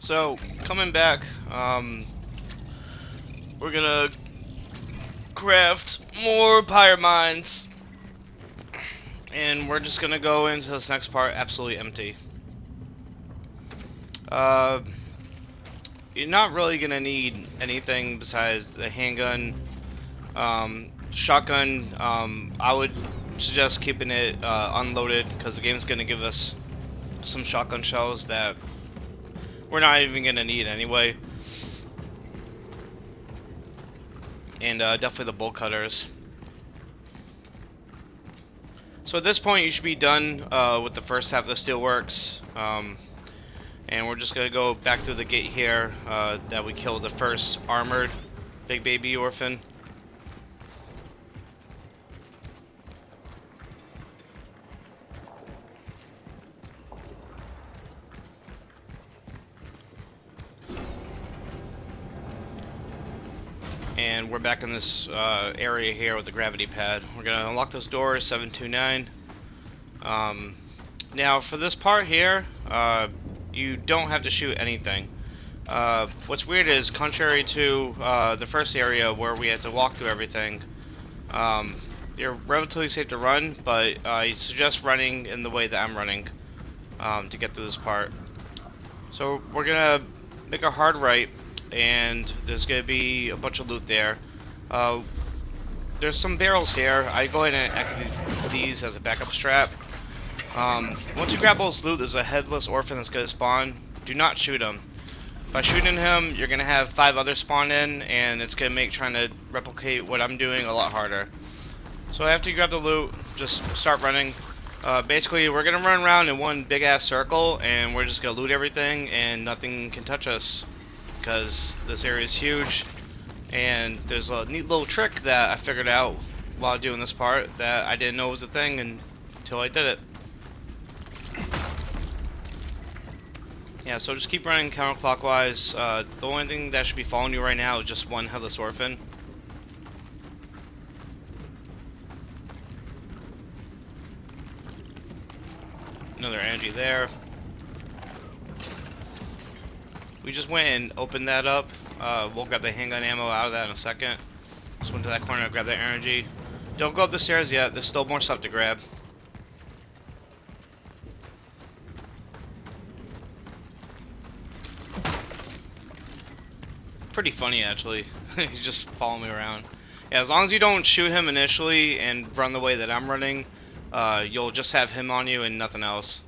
So, coming back, we're gonna craft more pyre mines, and we're just gonna go into this next part absolutely empty. Uh, you're not really gonna need anything besides the handgun. Shotgun, I would suggest keeping it unloaded because the game's gonna give us some shotgun shells that we're not even gonna need anyway. And definitely the bolt cutters. So at this point you should be done with the first half of the Steelworks, and we're just gonna go back through the gate here that we killed the first armored big baby orphan. And we're back in this area here with the gravity pad. We're gonna unlock those doors, 729. Now for this part here, you don't have to shoot anything. What's weird is, contrary to the first area where we had to walk through everything, you're relatively safe to run, but I suggest running in the way that I'm running to get through this part. So we're gonna make a hard right, and there's gonna be a bunch of loot there. There's some barrels here. I go ahead and activate these as a backup strap. Once you grab all this loot, there's a headless orphan that's gonna spawn. Do not shoot him. By shooting him, you're gonna have 5 others spawn in, and it's gonna make trying to replicate what I'm doing a lot harder. So after you grab the loot, just start running. Basically, we're gonna run around in one big ass circle, and we're just gonna loot everything, and nothing can touch us because this area is huge. And there's a neat little trick that I figured out while doing this part that I didn't know was a thing until I did it. Yeah, so just keep running counterclockwise. The only thing that should be following you right now is just one headless orphan. Another energy there. We just went and opened that up. We'll grab the handgun ammo out of that in a second. Just went to that corner, grab that energy. Don't go up the stairs yet. There's still more stuff to grab. Pretty funny, actually. He's just following me around. Yeah, as long as you don't shoot him initially and run the way that I'm running, you'll just have him on you and nothing else.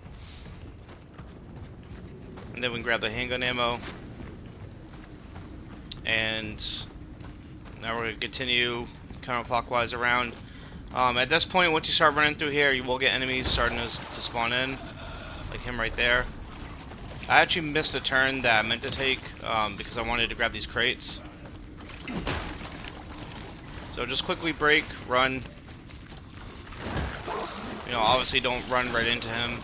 And then we can grab the handgun ammo. And now we're going to continue counterclockwise around. At this point, once you start running through here, you will get enemies starting to spawn in. Like him right there. I actually missed a turn that I meant to take because I wanted to grab these crates. So just quickly brake, run. You know, obviously don't run right into him.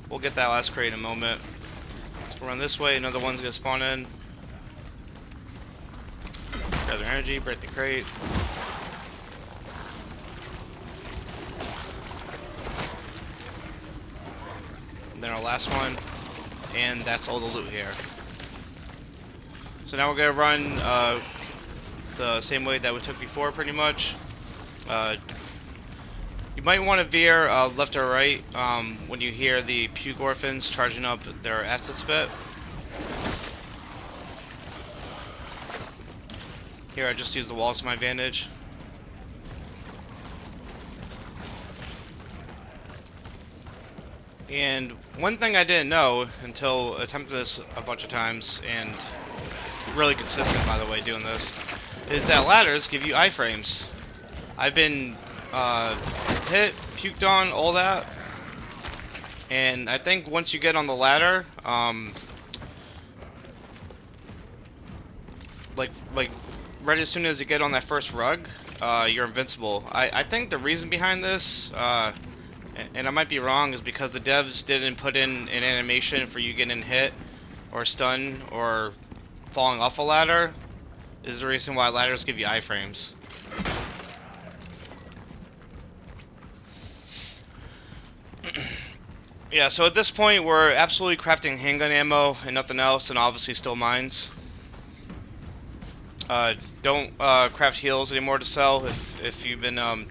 We'll get that last crate in a moment. Let's run this way, another one's gonna spawn in. Grab their energy, break the crate. And then our last one, and that's all the loot here. So now we're gonna run the same way that we took before, pretty much. You might want to veer left or right when you hear the puke orphans charging up their acid spit. Here, I just use the walls to my advantage. And one thing I didn't know until attempting this a bunch of times, and really consistent by the way doing this, is that ladders give you iframes. I've been hit, puked on, all that, and I think once you get on the ladder, like right as soon as you get on that first rug, you're invincible. I think the reason behind this, and I might be wrong, is because the devs didn't put in an animation for you getting hit or stunned or falling off a ladder. Is the reason why ladders give you iframes. Yeah, so at this point we're absolutely crafting handgun ammo and nothing else, and obviously still mines. Don't craft heals anymore to sell if you've been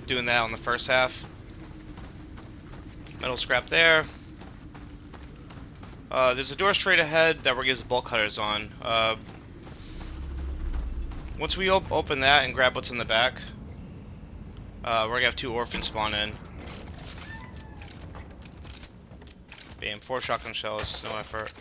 doing that on the first half. Metal scrap there. There's a door straight ahead that we're getting bolt cutters on. Once we open that and grab what's in the back, we're gonna have 2 orphans spawn in. Bam, 4 shotgun shells, no effort.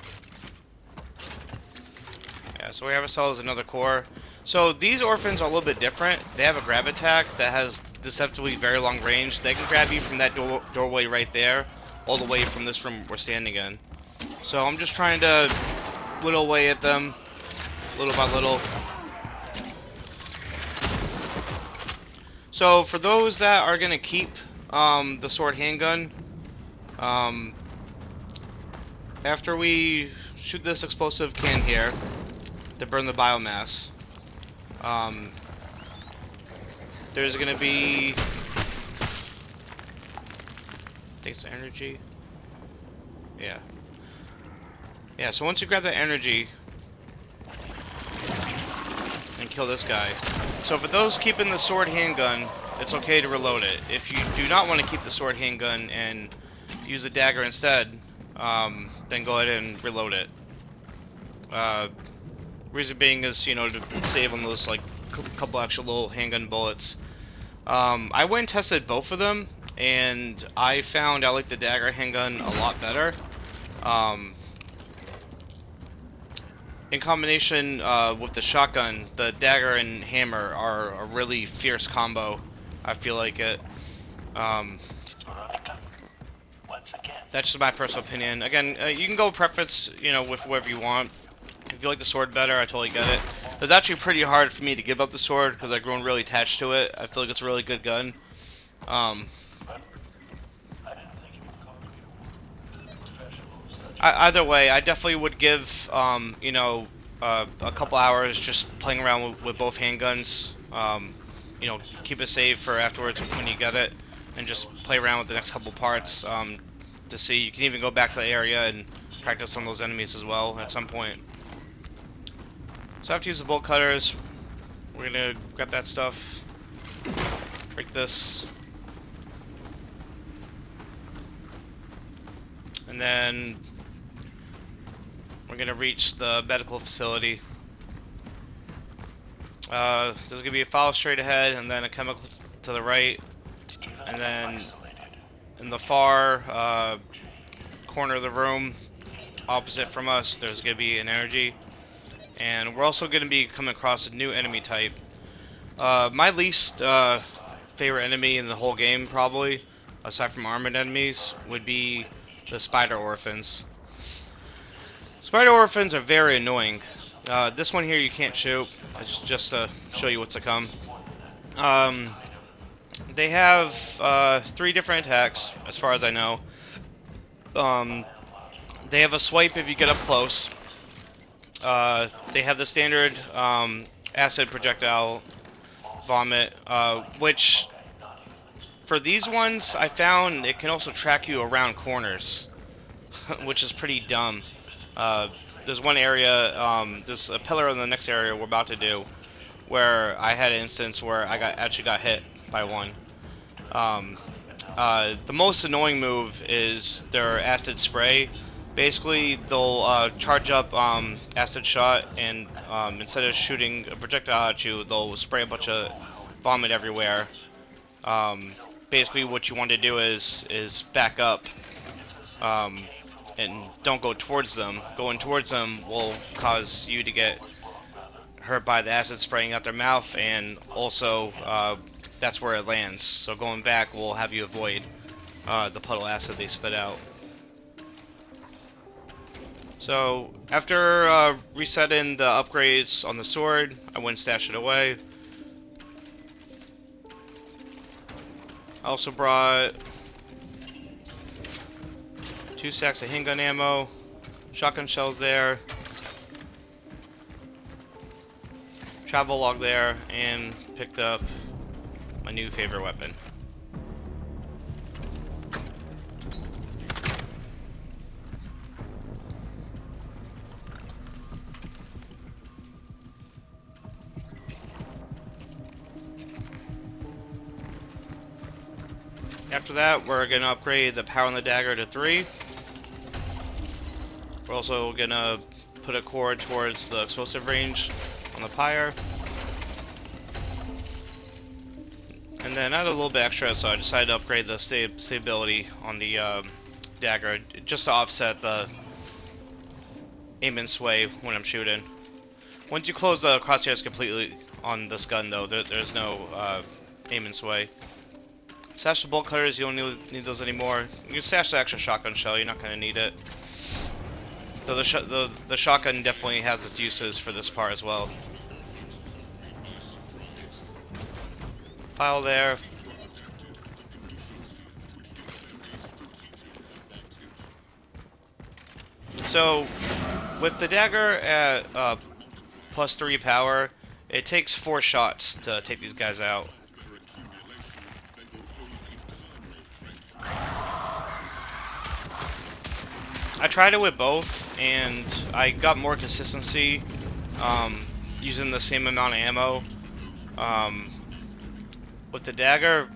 Yeah, so we have ourselves another core. So these orphans are a little bit different. They have a grab attack that has deceptively very long range. They can grab you from that doorway right there, all the way from this room we're standing in. So I'm just trying to whittle away at them, little by little. So for those that are gonna keep the sword handgun, after we shoot this explosive can here to burn the biomass, there's gonna be, I think it's energy. Yeah, so once you grab that energy and kill this guy. So for those keeping the sword handgun, it's okay to reload it. If you do not want to keep the sword handgun and use a dagger instead, then go ahead and reload it. Reason being is, you know, to save on those like couple extra little handgun bullets. I went and tested both of them, and I found I like the dagger handgun a lot better. In combination with the shotgun, the dagger and hammer are a really fierce combo. I feel like it. That's just my personal opinion. Again, you can go preference, you know, with whatever you want. If you like the sword better, I totally get it. It was actually pretty hard for me to give up the sword because I've grown really attached to it. I feel like it's a really good gun. Either way, I definitely would give, you know, a couple hours just playing around with both handguns. You know, keep it safe for afterwards when you get it, and just play around with the next couple parts to see. You can even go back to the area and practice on those enemies as well at some point. So I have to use the bolt cutters. We're gonna grab that stuff, break this, and then we're gonna reach the medical facility. There's gonna be a file straight ahead, and then a chemical to the right, and then in the far corner of the room, opposite from us, there's gonna be an energy, and we're also gonna be coming across a new enemy type. My least favorite enemy in the whole game, probably, aside from armored enemies, would be the spider orphans. Spider orphans are very annoying. This one here you can't shoot. It's just to show you what's to come. They have 3 different attacks, as far as I know. They have a swipe if you get up close. They have the standard acid projectile vomit, which for these ones I found it can also track you around corners, which is pretty dumb. There's one area, there's a pillar in the next area we're about to do, where I had an instance where I actually got hit by one. The most annoying move is their acid spray. Basically, they'll charge up acid shot, and instead of shooting a projectile at you, they'll spray a bunch of vomit everywhere. Basically, what you want to do is back up. And don't go towards them. Going towards them will cause you to get hurt by the acid spraying out their mouth, and also that's where it lands. So going back will have you avoid the puddle acid they spit out. So after resetting the upgrades on the sword, I went and stashed it away. I also brought 2 sacks of handgun ammo, shotgun shells there, travel log there, and picked up my new favorite weapon. After that, we're gonna upgrade the power on the dagger to 3. We're also gonna put a cord towards the explosive range on the pyre. And then I had a little bit extra, so I decided to upgrade the stability on the dagger, just to offset the aim and sway when I'm shooting. Once you close the crosshairs completely on this gun, though, there's no aim and sway. Stash the bolt cutters, you don't need those anymore. You can stash the extra shotgun shell, you're not going to need it. Though the shotgun definitely has its uses for this part as well. Pile there. So, with the dagger at +3 power, it takes 4 shots to take these guys out. I tried it with both, and I got more consistency using the same amount of ammo with the dagger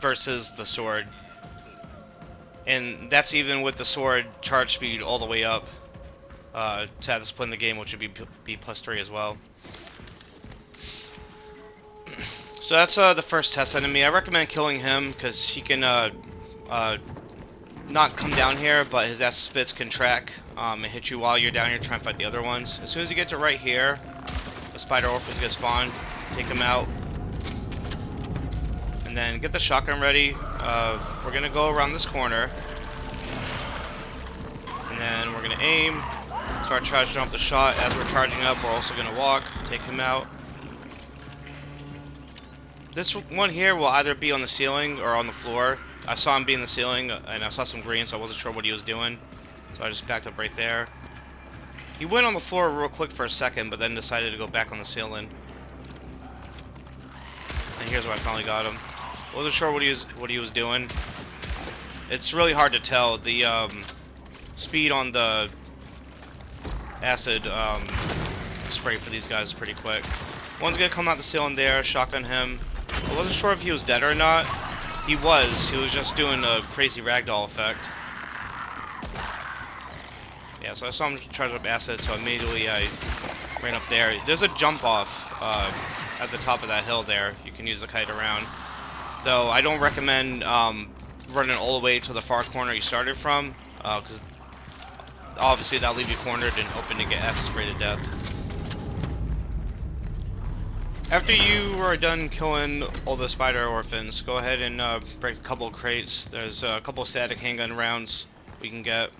versus the sword. And that's even with the sword charge speed all the way up to have the split in the game, which would be +3 as well. So that's the first test enemy. I recommend killing him because he can not come down here, but his ass spits can track and hit you while you're down here trying to fight the other ones. As soon as you get to right here, the spider orphans get spawned. Take him out. And then get the shotgun ready. We're going to go around this corner. And then we're going to aim. Start charging up the shot. As we're charging up, we're also going to walk. Take him out. This one here will either be on the ceiling or on the floor. I saw him be in the ceiling, and I saw some green, so I wasn't sure what he was doing. So I just backed up right there. He went on the floor real quick for a second, but then decided to go back on the ceiling. And here's where I finally got him. Wasn't sure what he was doing. It's really hard to tell. The speed on the acid spray for these guys is pretty quick. One's gonna come out the ceiling there, shotgun him. I wasn't sure if he was dead or not. He was just doing a crazy ragdoll effect. Yeah, so I saw him charge up acid, so immediately I ran up there. There's a jump off at the top of that hill there. You can use the kite around. Though I don't recommend running all the way to the far corner you started from, because obviously that'll leave you cornered and open to get acid sprayed to death. After you are done killing all the spider orphans, go ahead and break a couple of crates. There's a couple of static handgun rounds we can get.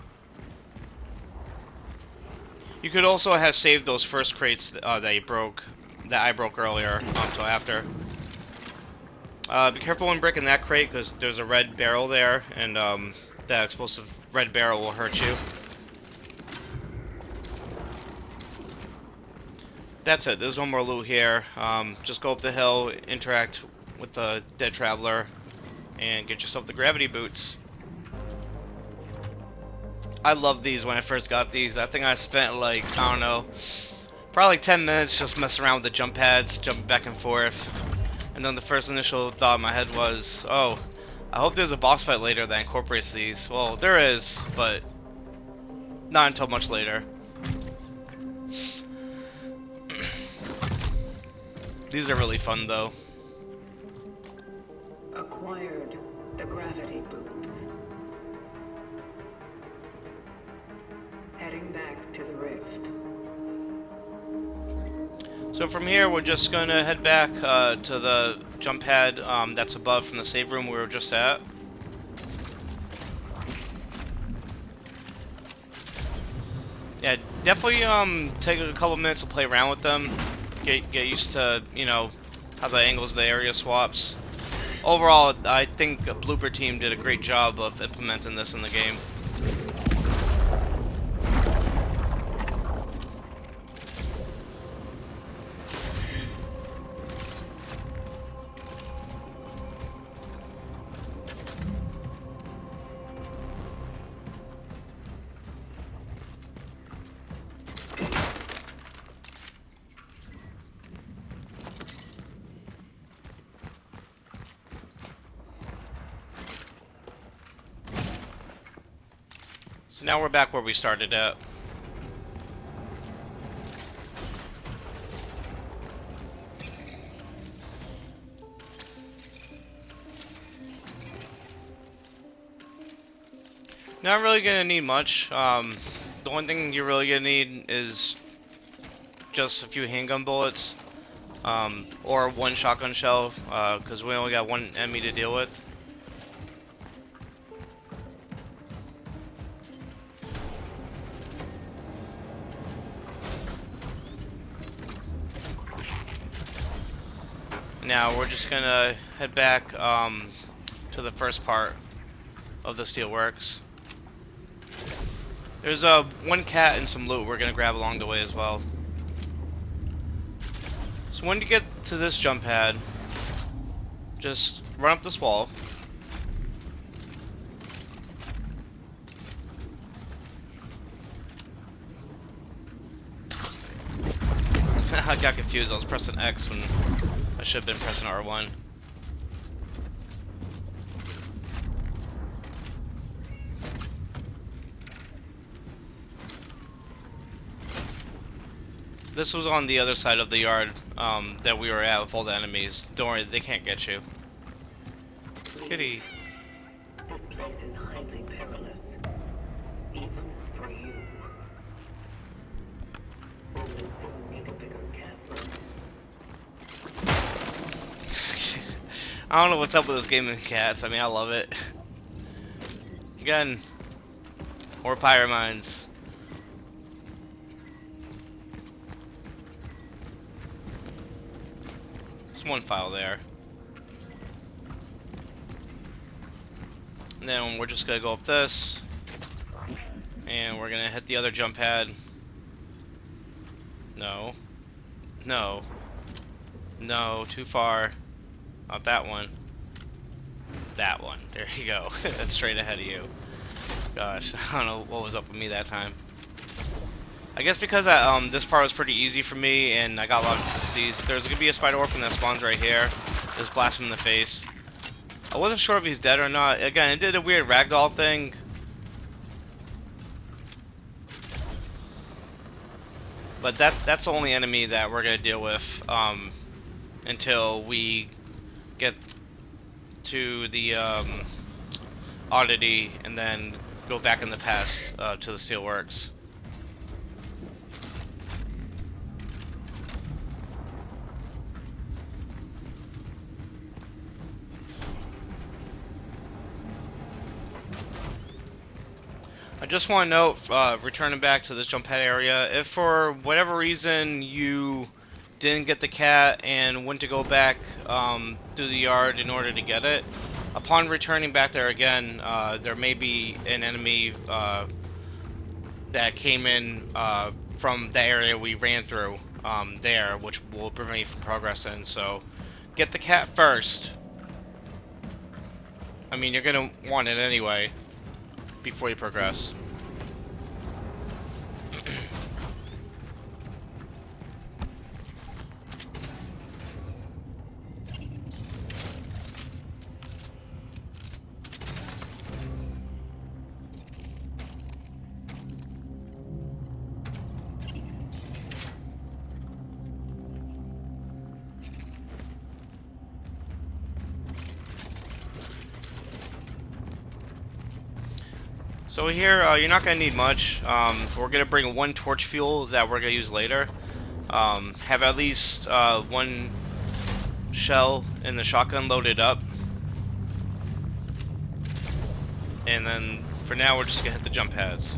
You could also have saved those first crates that I broke earlier until after. Be careful when breaking that crate because there's a red barrel there, and that explosive red barrel will hurt you. That's it. There's one more loot here. Just go up the hill, interact with the dead traveler, and get yourself the gravity boots. I loved these when I first got these. I think I spent like, I don't know, probably like 10 minutes just messing around with the jump pads, jumping back and forth. And then the first initial thought in my head was, oh, I hope there's a boss fight later that incorporates these. Well, there is, but not until much later. These are really fun, though. Acquired the gravity boots. Heading back to the rift. So from here, we're just gonna head back to the jump pad that's above from the save room we were just at. Yeah, definitely take a couple minutes to play around with them. Get used to, you know, how the angles of the area swaps. Overall, I think the Blooper team did a great job of implementing this in the game. So now we're back where we started at. Not really gonna need much. The one thing you're really gonna need is just a few handgun bullets, or one shotgun shell, because we only got one enemy to deal with. Now we're just gonna head back to the first part of the Steelworks. There's one cat and some loot we're gonna grab along the way as well. So when you get to this jump pad, just run up this wall. I got confused. I was pressing X when I should have been pressing R1. This was on the other side of the yard that we were at with all the enemies. Don't worry, they can't get you. Kitty. This place is highly perilous, even for you. We will soon need a bigger cat room. I don't know what's up with this game and cats. I mean, I love it. Again, more pyro mines. There's one file there. And then we're just gonna go up this, and we're gonna hit the other jump pad. No. No. No, too far. Not that one. That one. There you go. That's straight ahead of you. Gosh, I don't know what was up with me that time. I guess because this part was pretty easy for me and I got a lot of necessities. There's gonna be a spider orphan that spawns right here. Just blast him in the face. I wasn't sure if he's dead or not. Again, it did a weird ragdoll thing. But that's the only enemy that we're gonna deal with until we get to the oddity and then go back in the past to the Steelworks. I just want to note, returning back to this jump pad area, if for whatever reason you didn't get the cat and went to go back through the yard in order to get it, upon returning back there again, there may be an enemy that came in from the area we ran through there, which will prevent you from progressing. So get the cat first. I mean, you're gonna want it anyway before you progress. So here, you're not going to need much. We're going to bring one torch fuel that we're going to use later. Have at least one shell in the shotgun loaded up. And then, for now, we're just going to hit the jump pads.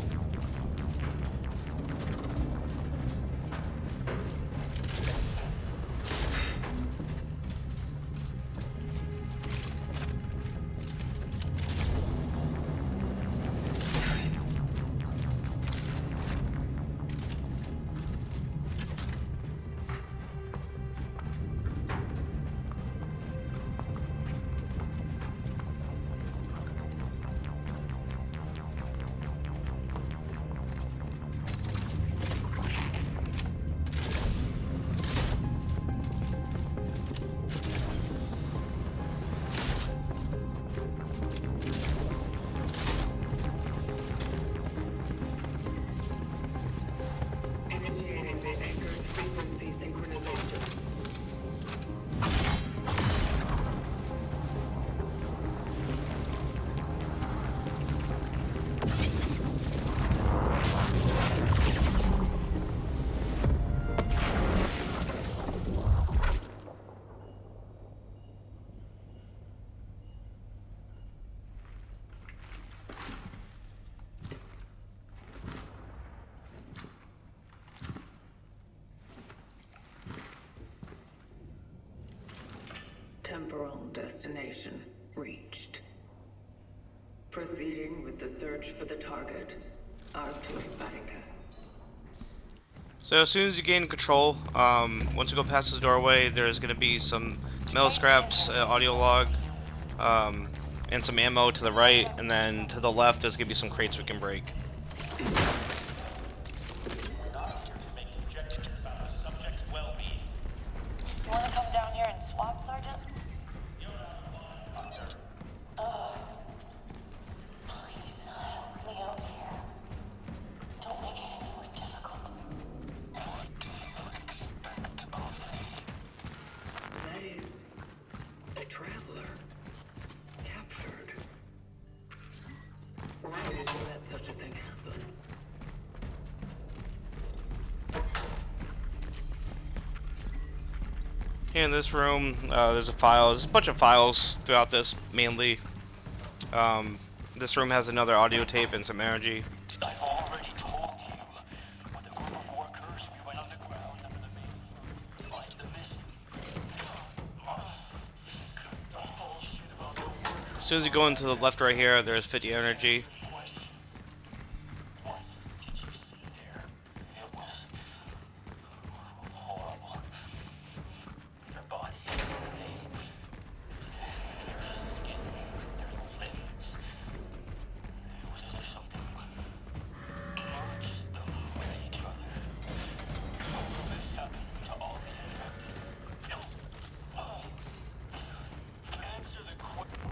Temporal destination reached. Proceeding with the search for the target, Artur Barika. So as soon as you gain control, once you go past this doorway, there's going to be some metal scraps, audio log, and some ammo to the right, and then to the left there's going to be some crates we can break. You want to come down here and swap, Sergeant? Please, help me out here. Don't make it any more difficult. What do you expect of me? That is a traveler. Captured. Why did you let such a thing happen? Here in this room, there's a bunch of files throughout this, mainly. This room has another audio tape and some energy. I've already told you. With a group of workers, we went underground under the main floor to find the mission. Don't bullshit about the As soon as you go into the left right here, there's 50 energy. questions. What did you see there? It was horrible. Their bodies, their skin, their limbs. Was there something merged them with each other? What will this happen to all the infected? Answer the question.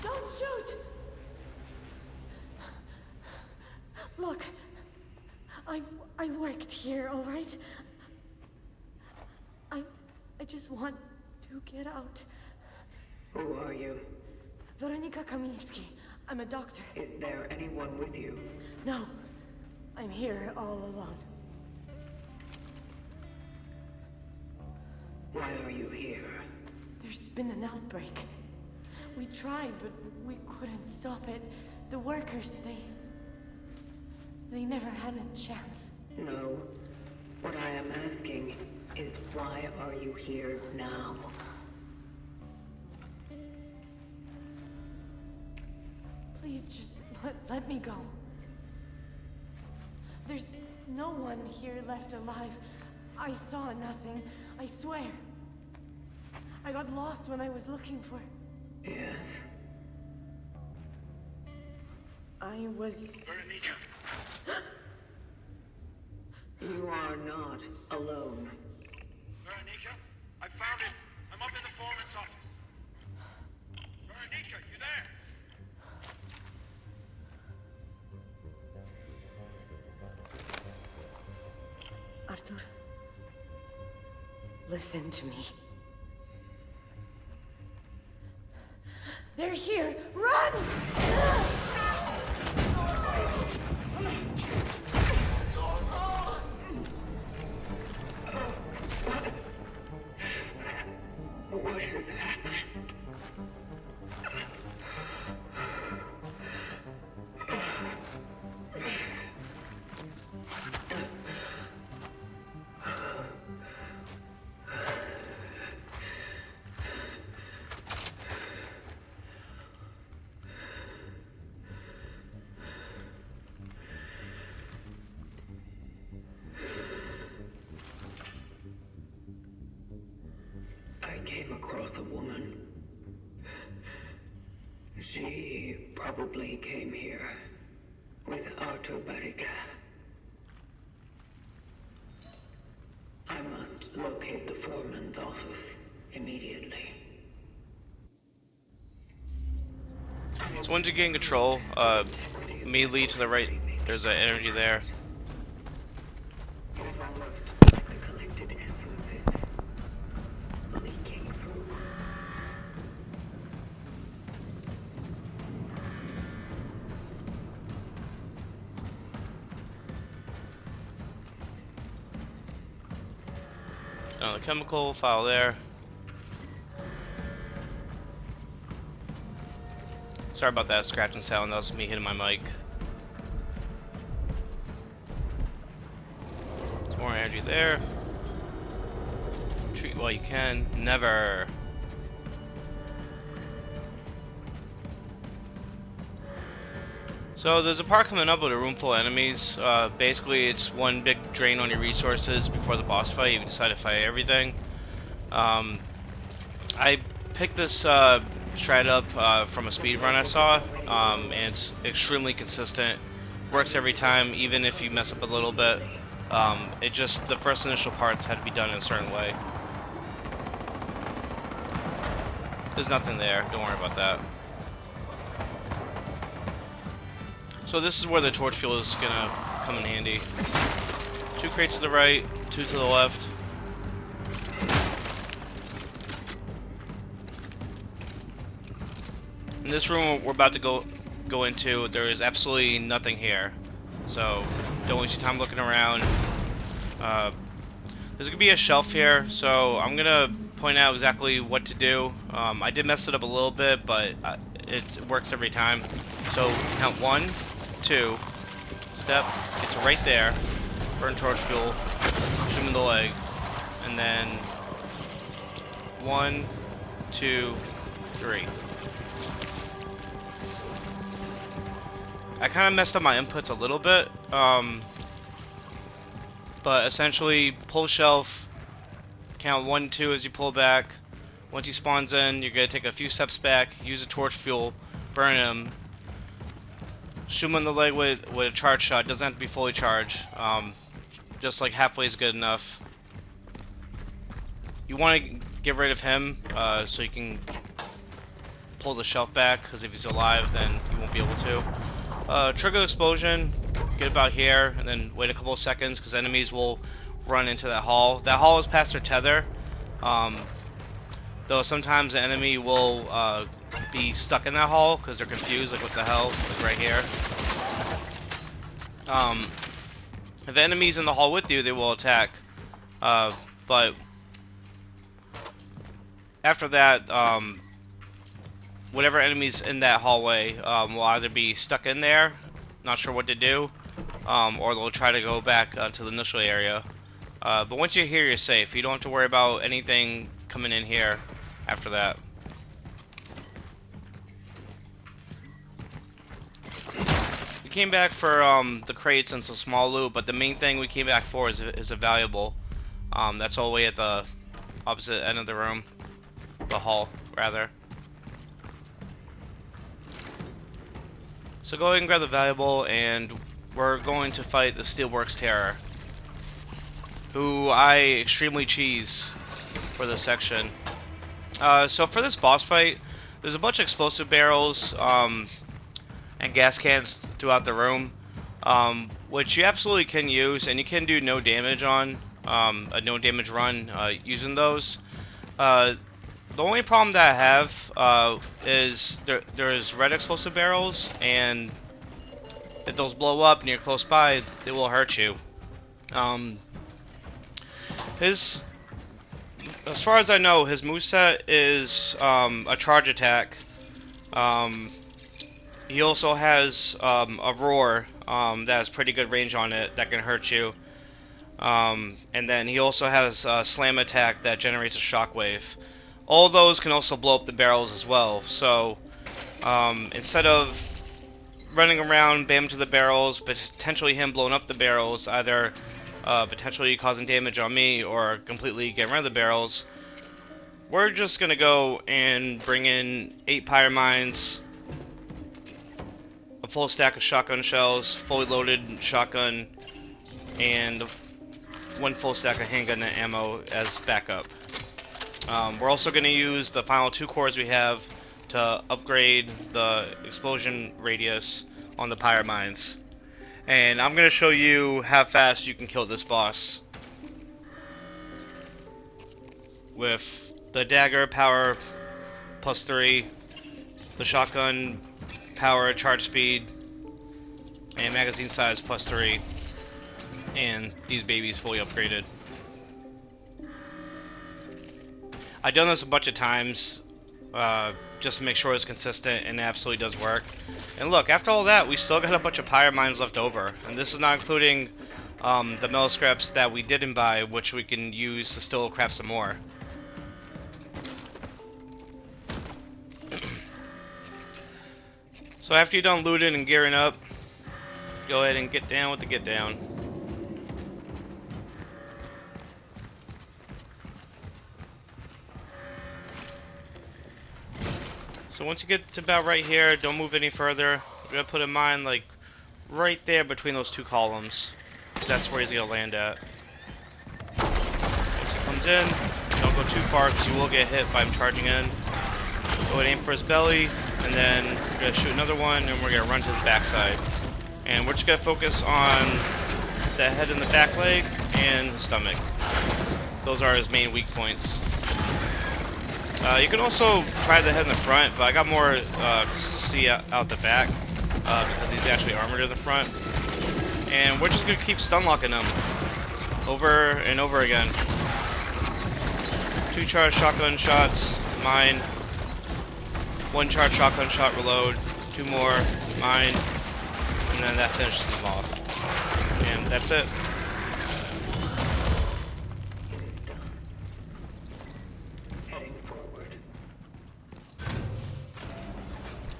Don't shoot! Look, I worked here, all right? I just want to get out. Who are you? Veronika Kamiński. I'm a doctor. Is there anyone with you? No, I'm here all alone. Why are you here? There's been an outbreak. We tried, but we couldn't stop it. The workers, they never had a chance. No. What I am asking is why are you here now? Please just let me go. There's no one here left alive. I saw nothing, I swear. I got lost when I was looking for... Yes. I was... Veronika. You are not alone. Veronika, I found it. I'm up in the foreman's office. Veronika, you there? Artur, listen to me. They're here! Run! What has happened? I came across a woman. She probably came here with Artur Barika. I must locate the foreman's office immediately. So once you gain control, immediately to the right, there's an energy there. It is almost like the collected essences leaking through. The chemical file there. Sorry about that scratching sound, that was me hitting my mic. There's more energy there. Treat while you can. Never. So there's a part coming up with a room full of enemies. Basically, it's one big drain on your resources before the boss fight. You decide to fight everything. I picked this strat up from a speed run I saw, and it's extremely consistent. Works every time, even if you mess up a little bit. It just, the first initial parts had to be done in a certain way. There's nothing there, don't worry about that. So this is where the torch fuel is gonna come in handy. 2 crates to the right, 2 to the left. In this room we're about to go into, there is absolutely nothing here. So don't waste your time looking around. There's gonna be a shelf here, so I'm gonna point out exactly what to do. I did mess it up a little bit, but it works every time. So count 1, 2, step, it's right there, burn torch fuel, shoot him in the leg, and then 1, 2, 3. I kind of messed up my inputs a little bit, but essentially pull shelf, count 1, 2 as you pull back. Once he spawns in, you're going to take a few steps back, use the torch fuel, burn him, shoot him in the leg with a charge shot. Doesn't have to be fully charged, just like halfway is good enough. You want to get rid of him so you can pull the shelf back, because if he's alive then you won't be able to. Trigger the explosion, get about here, and then wait a couple of seconds because enemies will run into that hall. That hall is past their tether, though sometimes the enemy will be stuck in that hall because they're confused, like what the hell, like right here. If the enemy's in the hall with you, they will attack, but after that, whatever enemies in that hallway will either be stuck in there, not sure what to do, or they'll try to go back to the initial area. But once you're here, you're safe. You don't have to worry about anything coming in here after that. We came back for the crates and some small loot, but the main thing we came back for is a valuable. That's all the way at the opposite end of the room, the hall, rather. So go ahead and grab the valuable, and we're going to fight the Steelworks Terror, who I extremely cheese for this section. So for this boss fight, there's a bunch of explosive barrels and gas cans throughout the room, which you absolutely can use, and you can do no damage on, a no damage run using those. The only problem that I have is there's red explosive barrels, and if those blow up and you're close by, they will hurt you. As far as I know, his moveset is a charge attack. He also has a roar that has pretty good range on it that can hurt you. And then he also has a slam attack that generates a shockwave. All those can also blow up the barrels as well. So instead of running around, bam to the barrels, potentially him blowing up the barrels, either potentially causing damage on me or completely getting rid of the barrels, we're just gonna go and bring in 8 pyre mines, a full stack of shotgun shells, fully loaded shotgun, and one full stack of handgun and ammo as backup. We're also going to use the final 2 cores we have to upgrade the explosion radius on the pyre mines. And I'm going to show you how fast you can kill this boss with the dagger power +3, the shotgun power charge speed, and magazine size +3, and these babies fully upgraded. I've done this a bunch of times just to make sure it's consistent, and it absolutely does work. And look, after all that, we still got a bunch of pyre mines left over, and this is not including the metal scraps that we didn't buy, which we can use to still craft some more. So after you're done looting and gearing up, go ahead and get down with the get down. So once you get to about right here, don't move any further. We're gonna put a mine like right there between those 2 columns, because that's where he's gonna land at. Once he comes in, don't go too far because you will get hit by him charging in. Go ahead and aim for his belly, and then we're gonna shoot another one, and we're gonna run to his backside. And we're just gonna focus on the head and the back leg and the stomach. Those are his main weak points. You can also try the head in the front, but I got more see out the back because he's actually armored to the front. And we're just gonna keep stun locking him over and over again. 2 charged shotgun shots, mine. 1 charged shotgun shot, reload. 2 more, mine, and then that finishes them off. And that's it.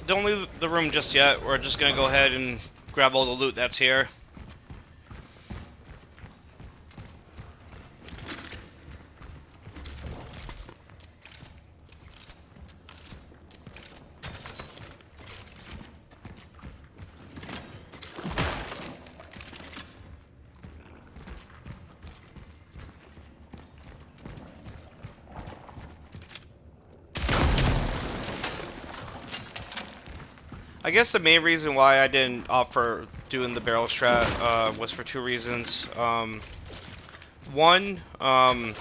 Don't leave the room just yet. We're just gonna go ahead and grab all the loot that's here. I guess the main reason why I didn't opt for doing the barrel strat was for 2 reasons. One, I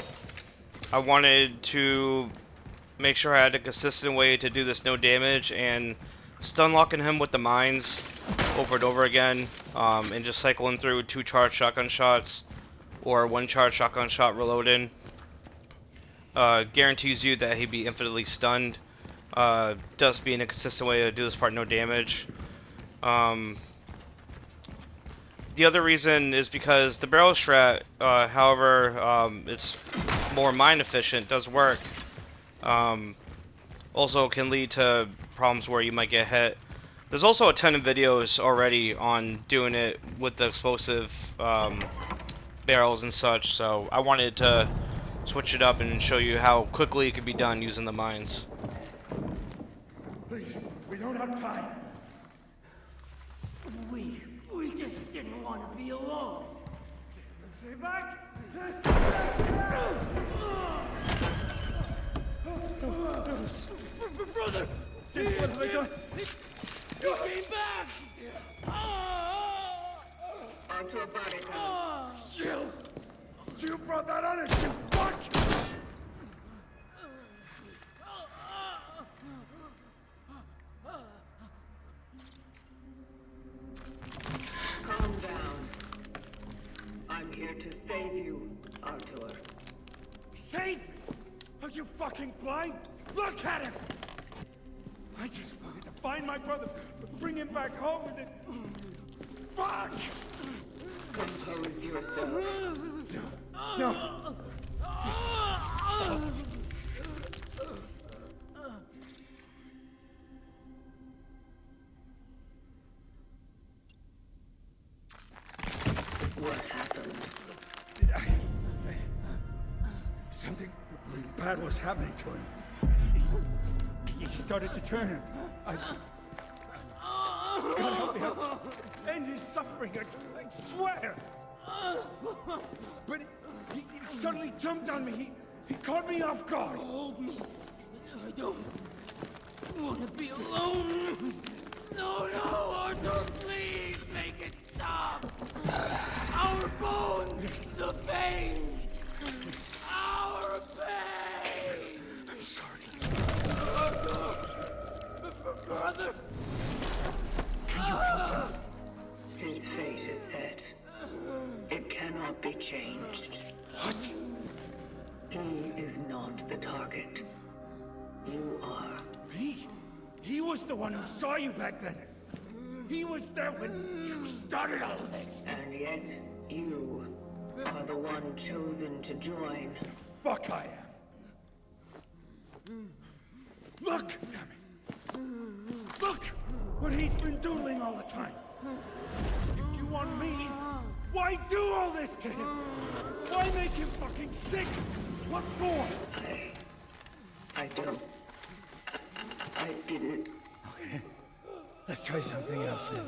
wanted to make sure I had a consistent way to do this no damage, and stun locking him with the mines over and over again, and just cycling through 2 charged shotgun shots or 1 charged shotgun shot reloading guarantees you that he'd be infinitely stunned. Does being a consistent way to do this part no damage. The other reason is because the barrel strat, however, it's more mine efficient, does work. Also can lead to problems where you might get hit. There's also a ton of videos already on doing it with the explosive barrels and such, so I wanted to switch it up and show you how quickly it could be done using the mines. Please, we don't have time. We just didn't want to be alone. Stay back. Brother! What have I done? You came back! Onto a body panel. You brought that on us, you fuck! Calm down. I'm here to save you, Artur. Save? Are you fucking blind? Look at him! I just wanted to find my brother, bring him back home with it. Fuck! Compose yourself. No. What happened? Something really bad was happening to him. He started to turn. God help me. End his suffering, I swear. But he suddenly jumped on me. He caught me off guard. Hold me. I don't want to be alone. No, Arthur, please make it stop. Our bones, the pain. Our pain. I'm sorry. Brother. His fate is set. It cannot be changed. What? He is not the target. You are. Me? He was the one who saw you back then. He was there when you started all of this. And yet, you are the one chosen to join. Fuck I am. Look, damn it. Look what he's been doing all the time. If you want me, why do all this to him? Why make him fucking sick? What for? I don't. I didn't. Okay. Let's try something else then.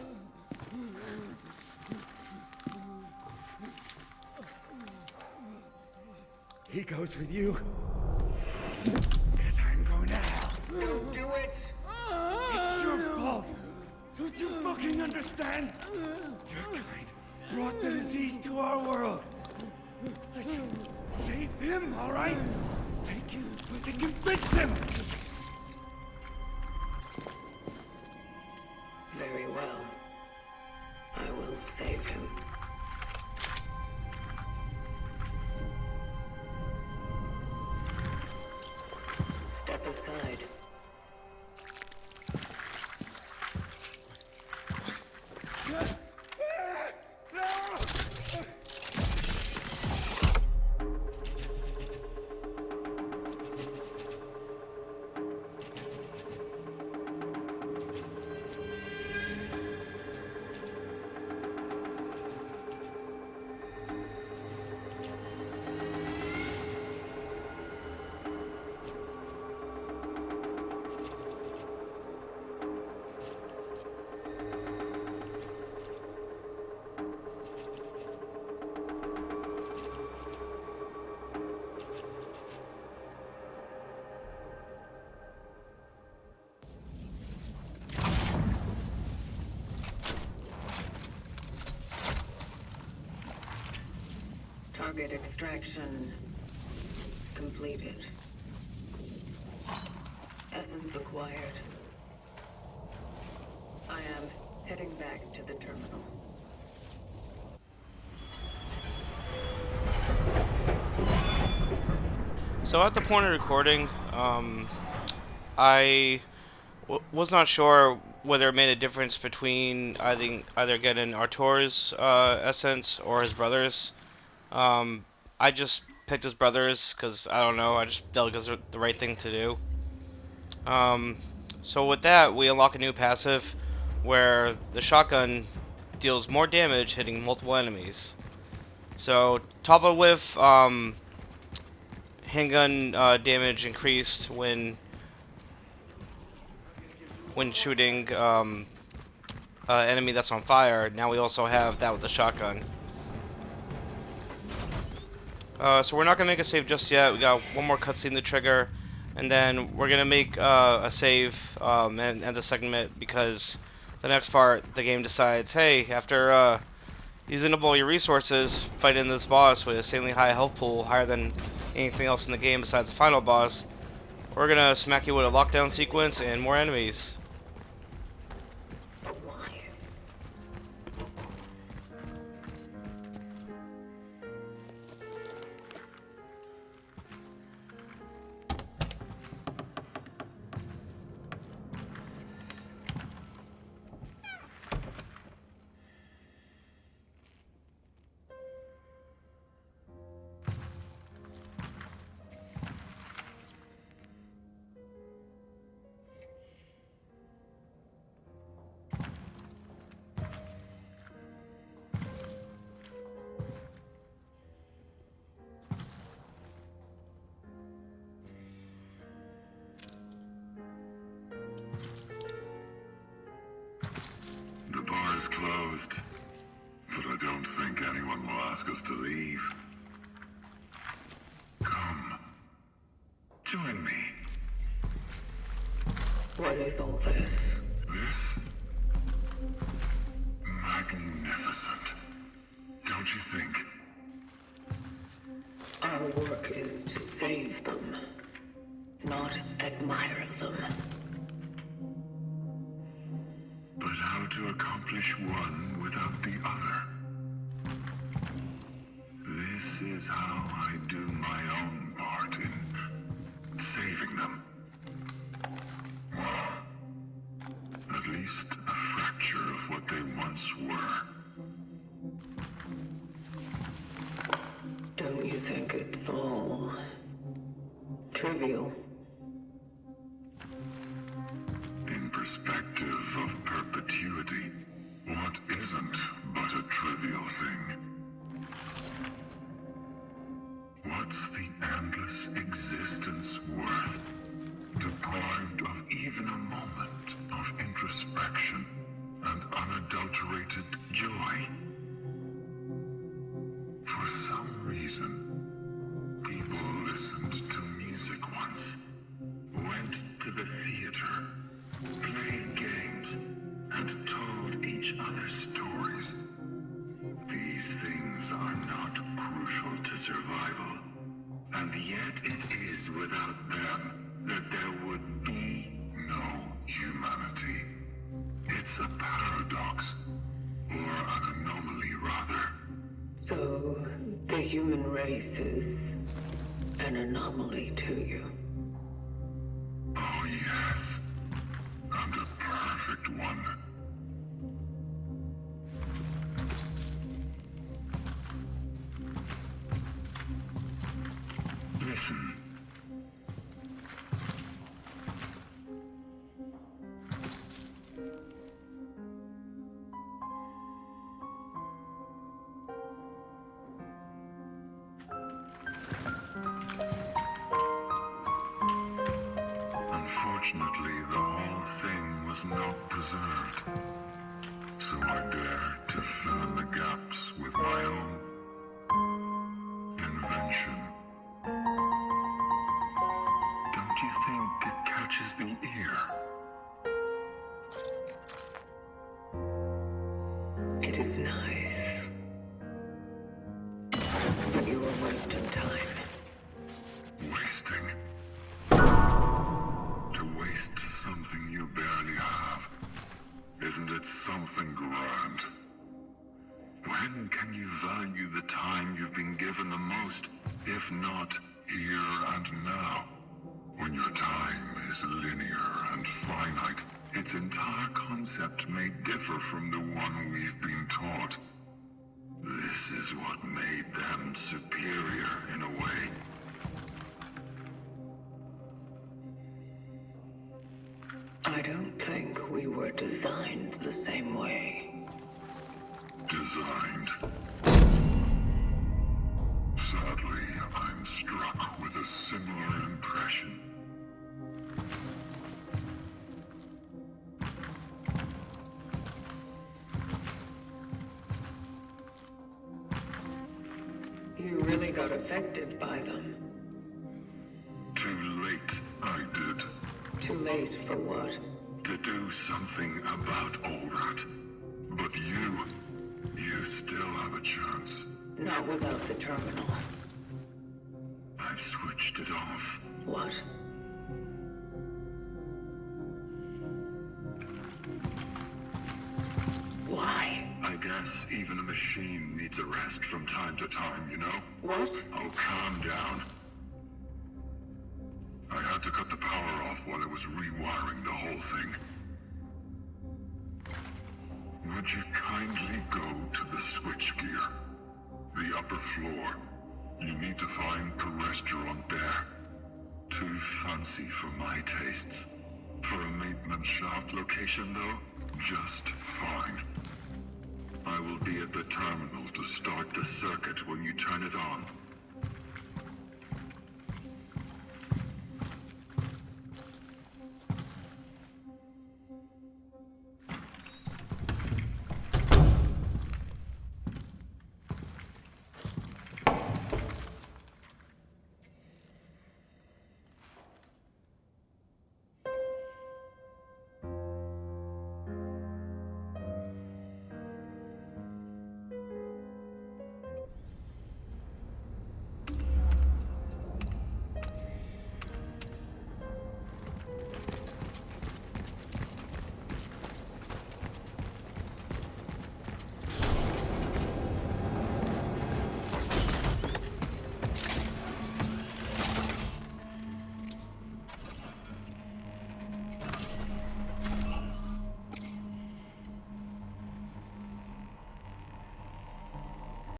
He goes with you. Because I'm going to hell. Don't do it! It's your fault. Don't you fucking understand? Your kind brought the disease to our world. Let's save him, all right? Take him. We can fix him. Very well. I will save him. Step aside. Target extraction completed. Essence acquired. I am heading back to the terminal. So at the point of recording, I was not sure whether it made a difference between either getting Artur's essence or his brother's. I just picked his brothers because I don't know. I just felt it was the right thing to do. So with that, we unlock a new passive where the shotgun deals more damage hitting multiple enemies. So toppled with handgun damage increased when shooting enemy that's on fire. Now we also have that with the shotgun. So we're not gonna make a save just yet. We got one more cutscene to trigger, and then we're gonna make a save and end the segment because the next part the game decides, hey, after using up all your resources fighting this boss with a insanely high health pool, higher than anything else in the game besides the final boss, we're gonna smack you with a lockdown sequence and more enemies. But why? The bar is closed. But I don't think anyone will ask us to leave. Come. Join me. What is all this? This? Magnificent. Don't you think? Our work is to save them, not admire them. But how to accomplish one without the other? This is how I do my own part in saving them. Well, at least a fracture of what they once were. Don't you think it's all trivial? In perspective of perpetuity, what isn't but a trivial thing? What's the endless existence worth, deprived of even a moment of introspection and unadulterated joy? For some reason, people listened to music once, went to the theater, played games, and told each other stories. These things are not crucial to survival, and yet it is without them that there would be no humanity. It's a paradox, or an anomaly rather. So, the human race is an anomaly to you. Oh yes, and a perfect one. Listen. Unfortunately, the whole thing was not preserved. So I dare to fill in the gaps with my own invention. Don't you think it catches the ear? It is nice. But you are wasting time. Wasting? To waste something you barely have. Isn't it something grand? When can you value the time you've been given the most, if not here and now? When your time is linear and finite, its entire concept may differ from the one we've been taught. This is what made them superior in a way. I don't think we were designed the same way. Designed. Sadly, I'm struck with a similar impression. You really got affected by them. Too late, I did. Too late for what? To do something about all that. But you still have a chance. Not without the terminal. I've switched it off. What? Why? I guess even a machine needs a rest from time to time, you know? What? Oh, calm down. I had to cut the power off while I was rewiring the whole thing. Would you kindly go to the switchgear? The upper floor. You need to find a restaurant there. Too fancy for my tastes. For a maintenance shaft location, though, just fine. I will be at the terminal to start the circuit when you turn it on.